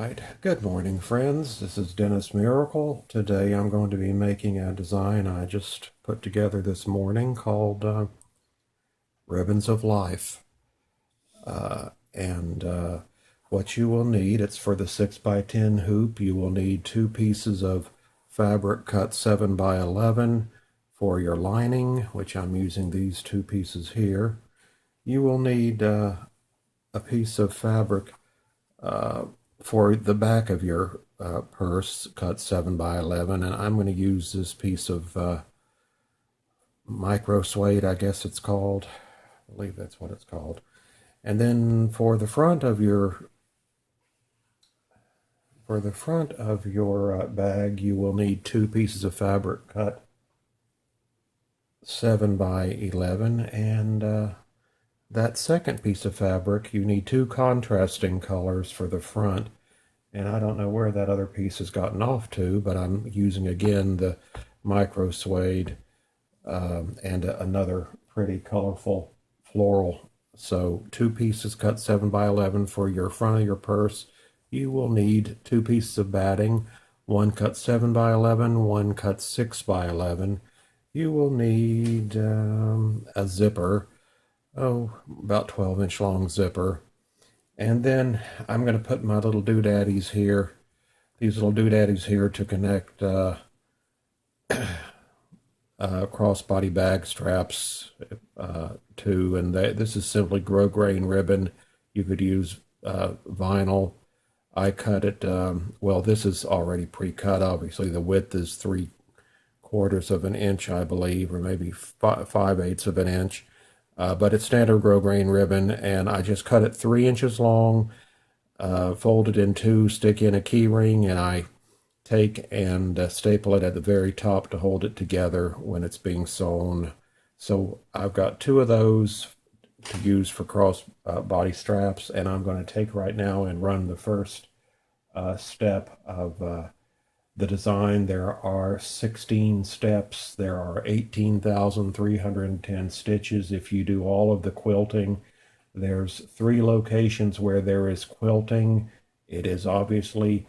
Right. Good morning, friends. This is Dennis Miracle. Today I'm going to be making a design I just put together this morning called Ribbons of Life. And what you will need, it's for the 6x10 hoop, you will need 2 pieces of fabric cut 7x11 for your lining, which I'm using these 2 pieces here. You will need a piece of fabric for the back of your purse, cut 7x11, and I'm going to use this piece of micro suede, I guess it's called. I believe that's what it's called. And then for the front of your bag, you will need 2 pieces of fabric cut 7x11, and that second piece of fabric, you need 2 contrasting colors for the front. And I don't know where that other piece has gotten off to, but I'm using again the micro suede and another pretty colorful floral. So 2 pieces cut 7x11 for your front of your purse. You will need 2 pieces of batting, 1 cut 7x11, 1 cut 6x11. You will need a zipper, about 12-inch long zipper. And then I'm going to put my little doodads here, these little doodads here to connect crossbody bag straps to, and this is simply grosgrain ribbon. You could use vinyl. I cut it, well, this is already pre-cut, obviously. The width is 3/4 of an inch, I believe, or maybe 5/8 of an inch. But it's standard grosgrain ribbon, and I just cut it 3 inches long, fold it in 2, stick in a key ring, and I take and staple it at the very top to hold it together when it's being sewn. So I've got 2 of those to use for cross body straps, and I'm going to take right now and run the first step of the design. There are 16 steps. There are 18,310 stitches. If you do all of the quilting, there's 3 locations where there is quilting. It is obviously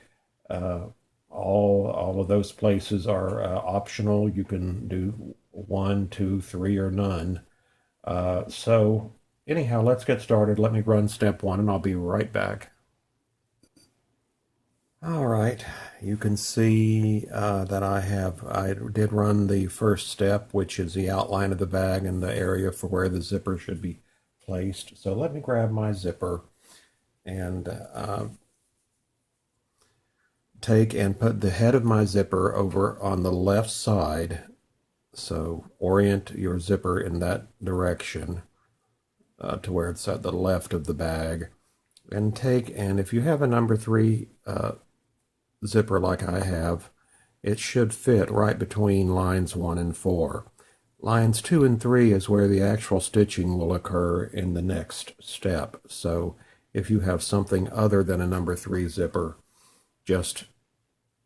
all of those places are optional. You can do 1, 2, 3, or none. So anyhow, let's get started. Let me run step 1 and I'll be right back. All right, you can see that I did run the first step, which is the outline of the bag and the area for where the zipper should be placed. So let me grab my zipper and take and put the head of my zipper over on the left side. So orient your zipper in that direction to where it's at the left of the bag. And if you have a number 3 zipper like I have, it should fit right between lines 1 and 4. Lines 2 and 3 is where the actual stitching will occur in the next step. So if you have something other than a number 3 zipper, just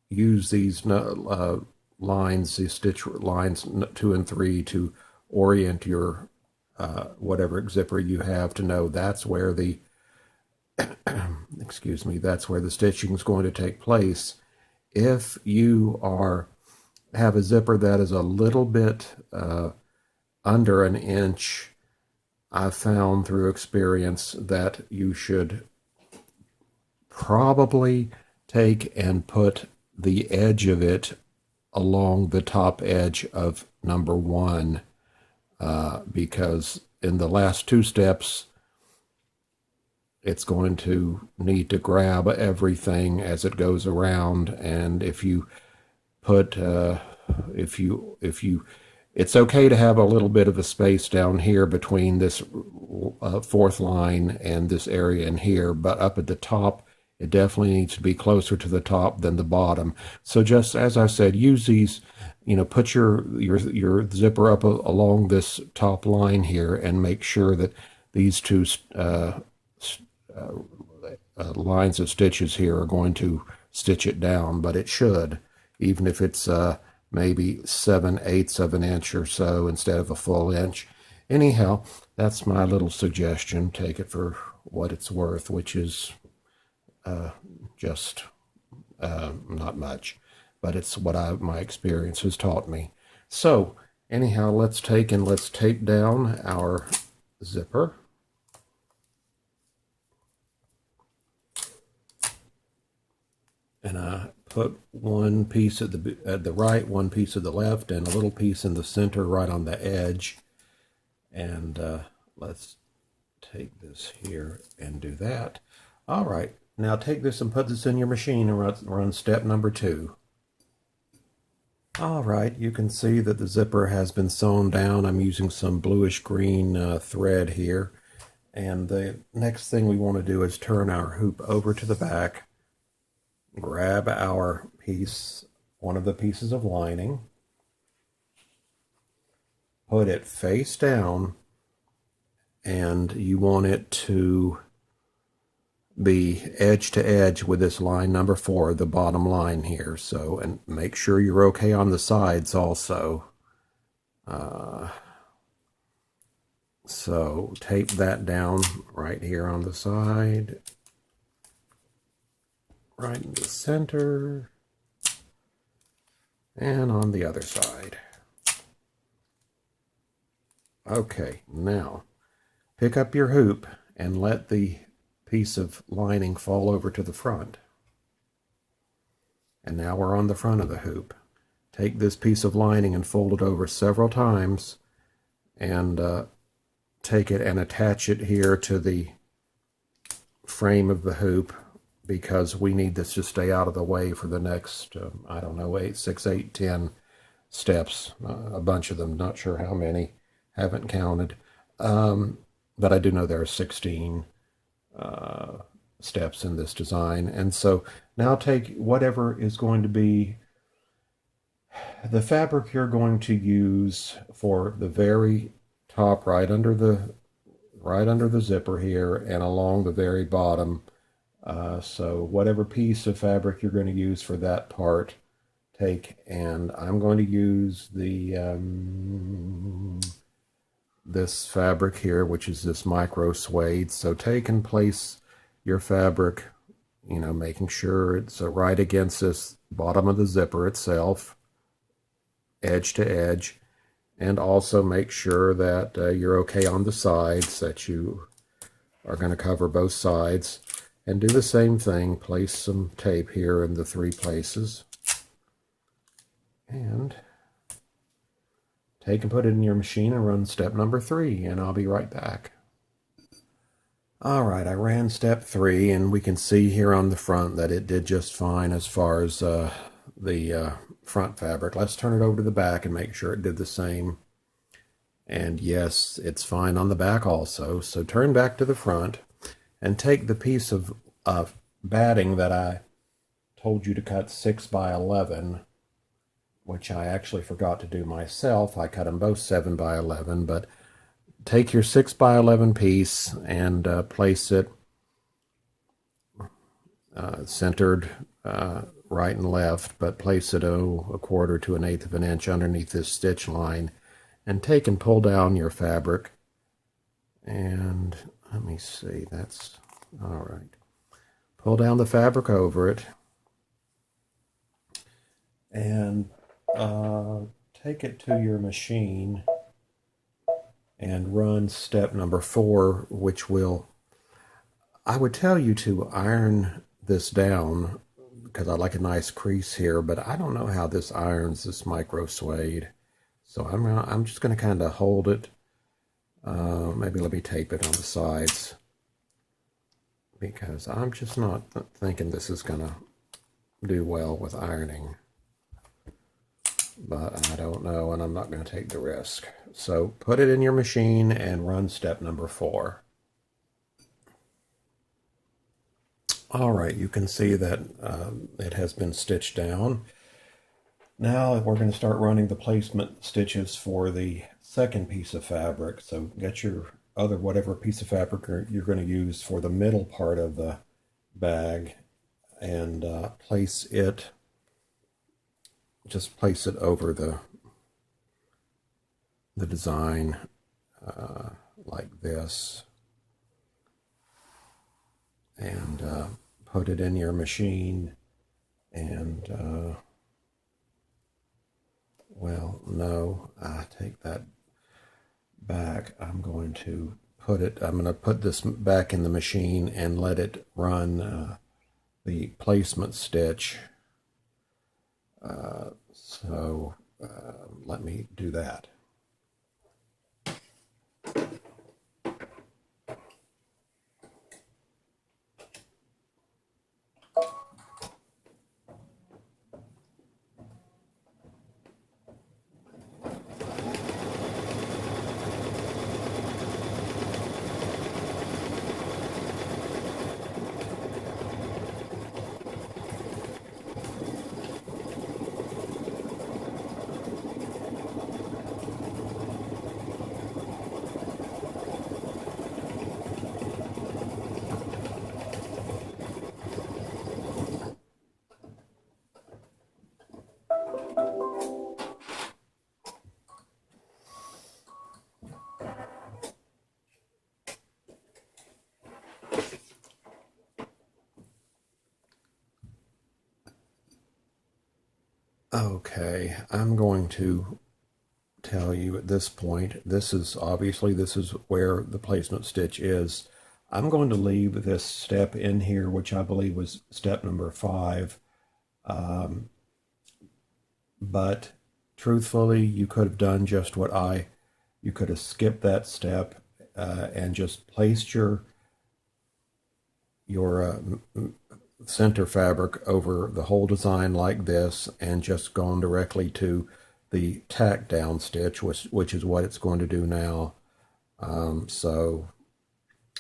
use these lines, the stitch lines 2 and 3 to orient your whatever zipper you have to know that's where the excuse me, that's where the stitching is going to take place. If you have a zipper that is a little bit under an inch, I've found through experience that you should probably take and put the edge of it along the top edge of number 1, because in the last 2 steps, it's going to need to grab everything as it goes around. And if you put, it's okay to have a little bit of a space down here between this 4th line and this area in here, but up at the top, it definitely needs to be closer to the top than the bottom. So just as I said, use these, put your zipper up along this top line here and make sure that these 2 lines of stitches here are going to stitch it down, but it should, even if it's maybe 7/8 of an inch or so instead of a full inch. Anyhow, that's my little suggestion. Take it for what it's worth, which is just not much, but it's what my experience has taught me. So anyhow, let's tape down our zipper. And I put one piece at the right, one piece at the left, and a little piece in the center right on the edge. And let's take this here and do that. All right, now take this and put this in your machine and run step number 2. All right, you can see that the zipper has been sewn down. I'm using some bluish green thread here. And the next thing we want to do is turn our hoop over to the back, grab our piece, one of the pieces of lining, put it face down, and you want it to be edge to edge with this line number 4, the bottom line here. So, and make sure you're okay on the sides also. So tape that down right here on the side, right in the center, and on the other side. Okay, now pick up your hoop and let the piece of lining fall over to the front. And now we're on the front of the hoop. Take this piece of lining and fold it over several times, and take it and attach it here to the frame of the hoop, because we need this to stay out of the way for the next, I don't know, 6, 8, 10 steps, a bunch of them, not sure how many, haven't counted, but I do know there are 16 steps in this design. And so now take whatever is going to be the fabric you're going to use for the very top, right under the zipper here and along the very bottom. So whatever piece of fabric you're going to use for that part, take, and I'm going to use the this fabric here, which is this micro suede. So take and place your fabric, you know, making sure it's right against this bottom of the zipper itself, edge to edge, and also make sure that you're okay on the sides, that you are going to cover both sides. And do the same thing, place some tape here in the 3 places. And take and put it in your machine and run step number 3, and I'll be right back. All right, I ran step 3, and we can see here on the front that it did just fine as far as the front fabric. Let's turn it over to the back and make sure it did the same. And yes, it's fine on the back also. So turn back to the front and take the piece of batting that I told you to cut 6 by 11, which I actually forgot to do myself. I cut them both 7 by 11, but take your 6 by 11 piece and place it centered right and left, but place it a quarter to 1/8 of an inch underneath this stitch line, and take and pull down your fabric. And let me see, that's all right. Pull down the fabric over it, and take it to your machine and run step number 4, which will, I would tell you to iron this down because I like a nice crease here, but I don't know how this irons this micro suede. So I'm just going to kind of hold it. Maybe let me tape it on the sides, because I'm just not thinking this is going to do well with ironing. But I don't know, and I'm not going to take the risk. So put it in your machine and run step number 4. All right, you can see that it has been stitched down. Now we're going to start running the placement stitches for the second piece of fabric. So get your other, whatever piece of fabric you're going to use for the middle part of the bag, and place it, just place it over the design like this, and put it in your machine and, well, no, I take that back. I'm going to put this back in the machine and let it run the placement stitch. So let me do that. Okay, I'm going to tell you at this point, this is where the placement stitch is. I'm going to leave this step in here, which I believe was step number 5. But truthfully, you could have done just you could have skipped that step and just placed your center fabric over the whole design like this and just gone directly to the tack down stitch, which is what it's going to do now. So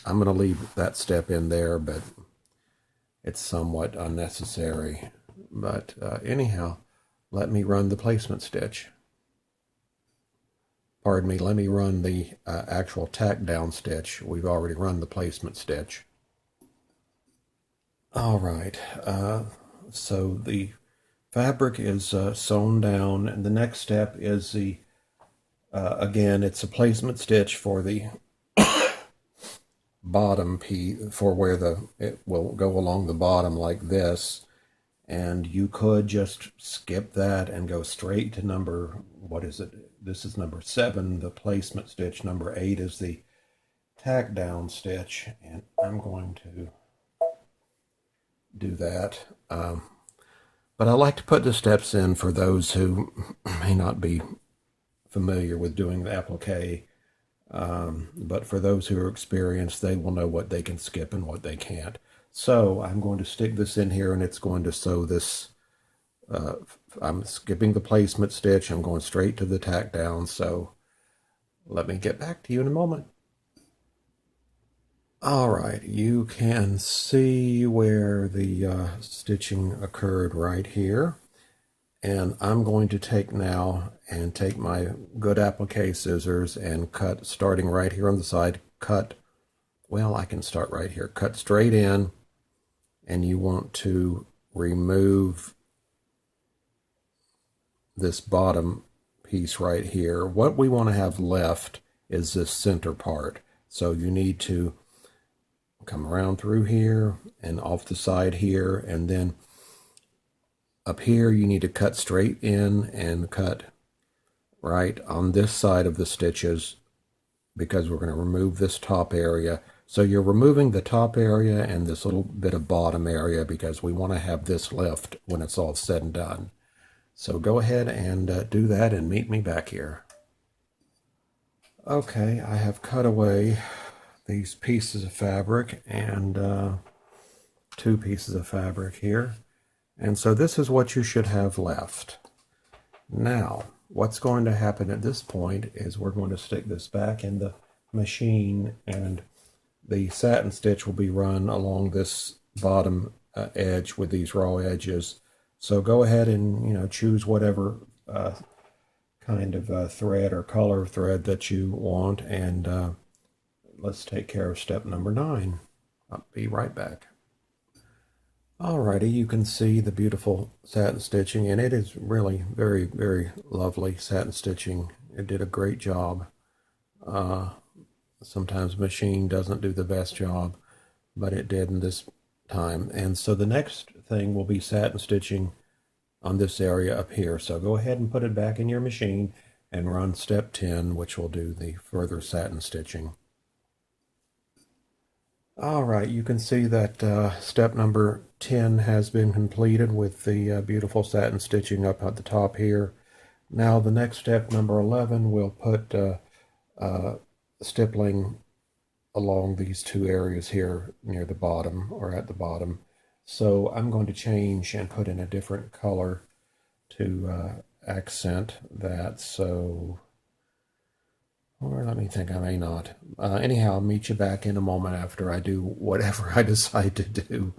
I'm going to leave that step in there, but it's somewhat unnecessary. But anyhow, let me run the placement stitch. Pardon me, let me run the actual tack down stitch. We've already run the placement stitch. All right, so the fabric is sewn down, and the next step is again, it's a placement stitch for the bottom piece, for where it will go along the bottom like this. And you could just skip that and go straight to what is it? This is number 7, the placement stitch. Number 8 is the tack down stitch, and I'm going to do that. But I like to put the steps in for those who may not be familiar with doing the applique. But for those who are experienced, they will know what they can skip and what they can't. So I'm going to stick this in here, and it's going to sew this. I'm skipping the placement stitch. I'm going straight to the tack down. So let me get back to you in a moment. All right, you can see where the stitching occurred right here. And I'm going to take my good applique scissors and cut, starting right here on the side, I can start right here, cut straight in, and you want to remove this bottom piece right here. What we want to have left is this center part. So you need to come around through here and off the side here, and then up here you need to cut straight in and cut right on this side of the stitches, because we're going to remove this top area. So you're removing the top area and this little bit of bottom area because we want to have this left when it's all said and done. So go ahead and do that and meet me back here. Okay, I have cut away these pieces of fabric and 2 pieces of fabric here. And so this is what you should have left. Now, what's going to happen at this point is we're going to stick this back in the machine, and the satin stitch will be run along this bottom edge with these raw edges. So go ahead and choose whatever kind of thread or color thread that you want, and let's take care of step number 9. I'll be right back. Alrighty, you can see the beautiful satin stitching, and it is really very, very lovely satin stitching. It did a great job. Sometimes machine doesn't do the best job, but it did in this time. And so the next thing will be satin stitching on this area up here. So go ahead and put it back in your machine and run step 10, which will do the further satin stitching. All right, you can see that step number 10 has been completed with the beautiful satin stitching up at the top here. Now the next step, number 11, we'll put stippling along these two areas here near the bottom or at the bottom. So I'm going to change and put in a different color to accent that. So, or let me think, I may not. Anyhow, I'll meet you back in a moment after I do whatever I decide to do.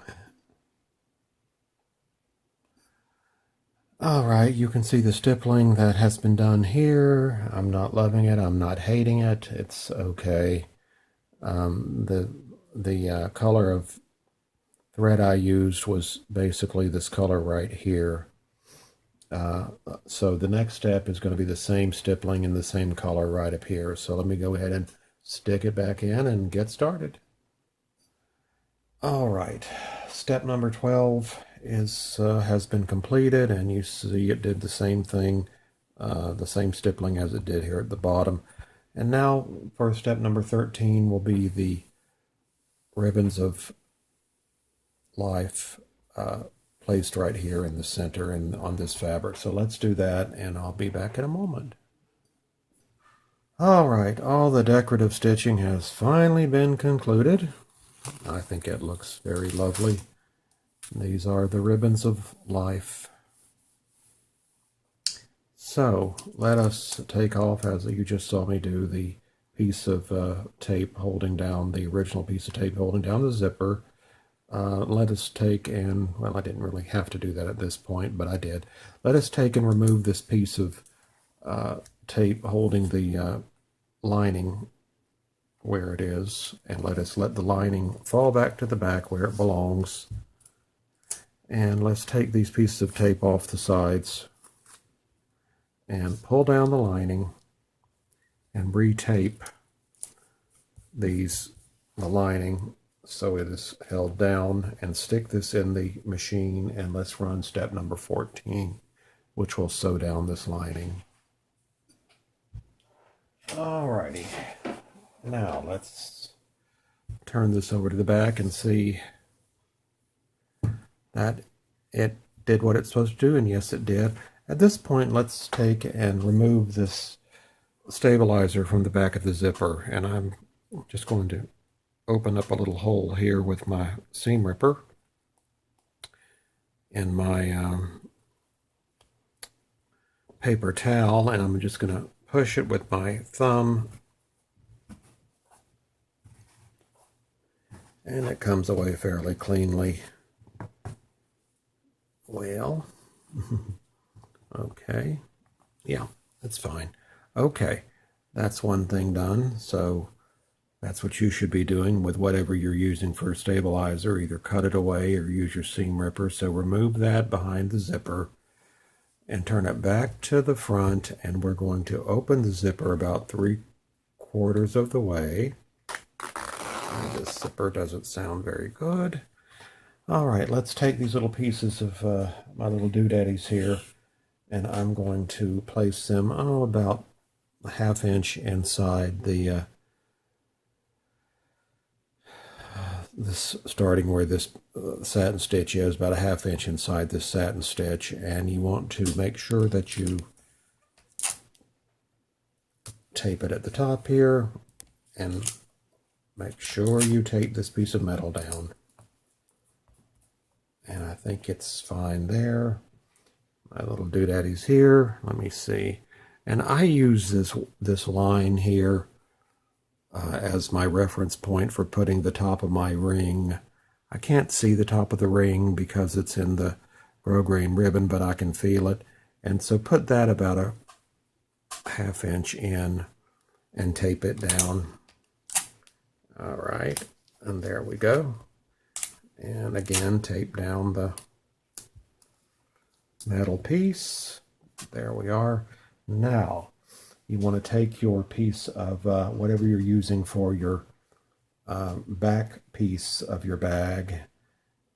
All right, you can see the stippling that has been done here. I'm not loving it. I'm not hating it. It's okay. The color of thread I used was basically this color right here. So the next step is going to be the same stippling in the same color right up here. So let me go ahead and stick it back in and get started. All right, step number 12 has been completed, and you see it did the same thing, the same stippling as it did here at the bottom. And now for step number 13 will be the ribbons of life placed right here in the center and on this fabric. So let's do that, and I'll be back in a moment. All right, all the decorative stitching has finally been concluded. I think it looks very lovely. These are the ribbons of life. So let us take off, as you just saw me do, the piece of tape holding down, the original piece of tape holding down the zipper. Let us take and, well, I didn't really have to do that at this point, but I did. Let us take and remove this piece of tape holding the lining where it is, and let us let the lining fall back to the back where it belongs. And let's take these pieces of tape off the sides and pull down the lining and re-tape the lining so it is held down, and stick this in the machine, and let's run step number 14, which will sew down this lining. Alrighty, now let's turn this over to the back and see that it did what it's supposed to do, and yes, it did. At this point, let's take and remove this stabilizer from the back of the zipper, and I'm just going to open up a little hole here with my seam ripper and my paper towel, and I'm just going to push it with my thumb, and it comes away fairly cleanly. Well, okay, yeah, that's fine. Okay, that's one thing done. So that's what you should be doing with whatever you're using for a stabilizer. Either cut it away or use your seam ripper. So remove that behind the zipper and turn it back to the front, and we're going to open the zipper about 3/4 of the way. This zipper doesn't sound very good. All right, let's take these little pieces of my little doodaddys here, and I'm going to place them about a 1/2 inch inside the this, starting where this satin stitch is, about a 1/2 inch inside this satin stitch, and you want to make sure that you tape it at the top here, and make sure you tape this piece of metal down. And I think it's fine there. My little doodaddies here. Let me see. And I use this line here as my reference point for putting the top of my ring. I can't see the top of the ring because it's in the grosgrain ribbon, but I can feel it. And so put that about a 1/2 inch in and tape it down. All right, and there we go. And again, tape down the metal piece. There we are. Now, you want to take your piece of whatever you're using for your back piece of your bag,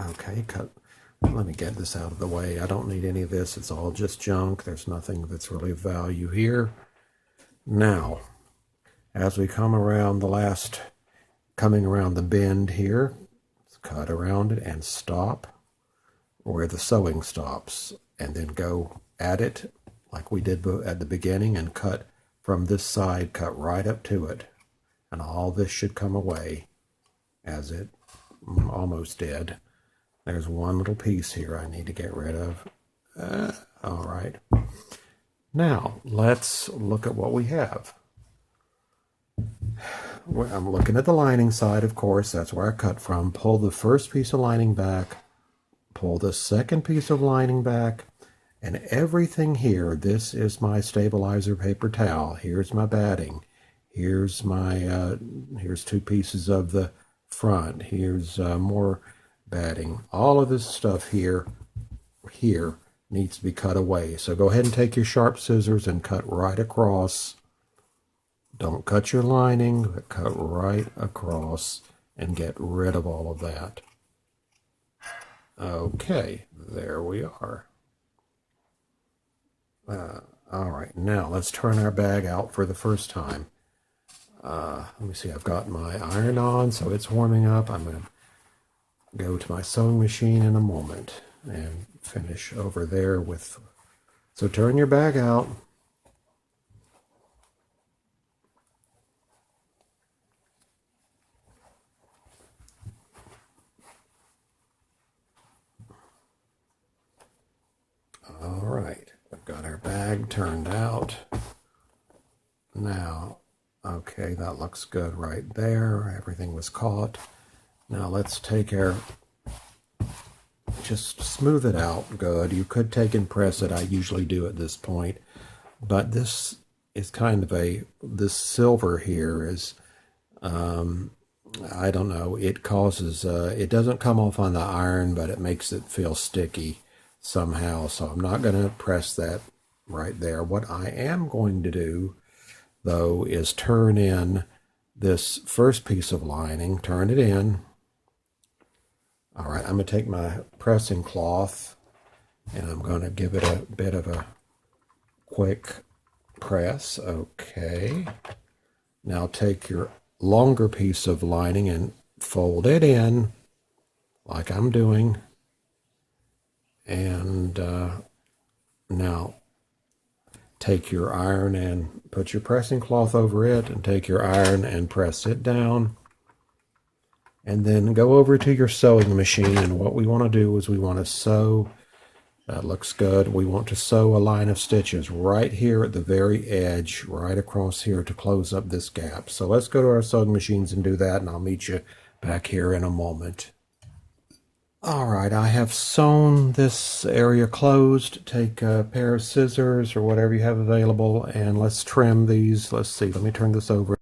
Okay, cut. Let me get this out of the way. I don't need any of this. It's all just junk. There's nothing that's really of value here. Now, as we come around coming around the bend here, let's cut around it and stop where the sewing stops, and then go at it like we did at the beginning and cut from this side, cut right up to it. And all this should come away as it almost did. There's one little piece here I need to get rid of. All right. Now, let's look at what we have. I'm looking at the lining side, of course. That's where I cut from. Pull the first piece of lining back. Pull the second piece of lining back. And everything here, this is my stabilizer paper towel. Here's my batting. Here's my, here's two pieces of the front. Here's more batting. All of this stuff here needs to be cut away. So go ahead and take your sharp scissors and cut right across. Don't cut your lining, but cut right across and get rid of all of that. Okay, there we are. All right, now let's turn our bag out for the first time. Let me see, I've got my iron on, so it's warming up. I'm going to go to my sewing machine in a moment and finish over there with... So turn your bag out. All right, we've got our bag turned out. Now, okay, that looks good right there. Everything was caught. Now let's take our, just smooth it out good. You could take and press it. I usually do at this point. But this is kind of this silver here is, I don't know, it causes, it doesn't come off on the iron, but it makes it feel sticky somehow. So I'm not going to press that right there. What I am going to do, though, is turn in this first piece of lining, turn it in. All right, I'm going to take my pressing cloth and I'm going to give it a bit of a quick press. Okay. Now take your longer piece of lining and fold it in like I'm doing. And now take your iron and put your pressing cloth over it, and take your iron and press it down. And then go over to your sewing machine, and what we want to do is we want to sew. That looks good. We want to sew a line of stitches right here at the very edge, right across here to close up this gap. So let's go to our sewing machines and do that, and I'll meet you back here in a moment. All right, I have sewn this area closed. Take a pair of scissors or whatever you have available, and let's trim these. Let's see, let me turn this over.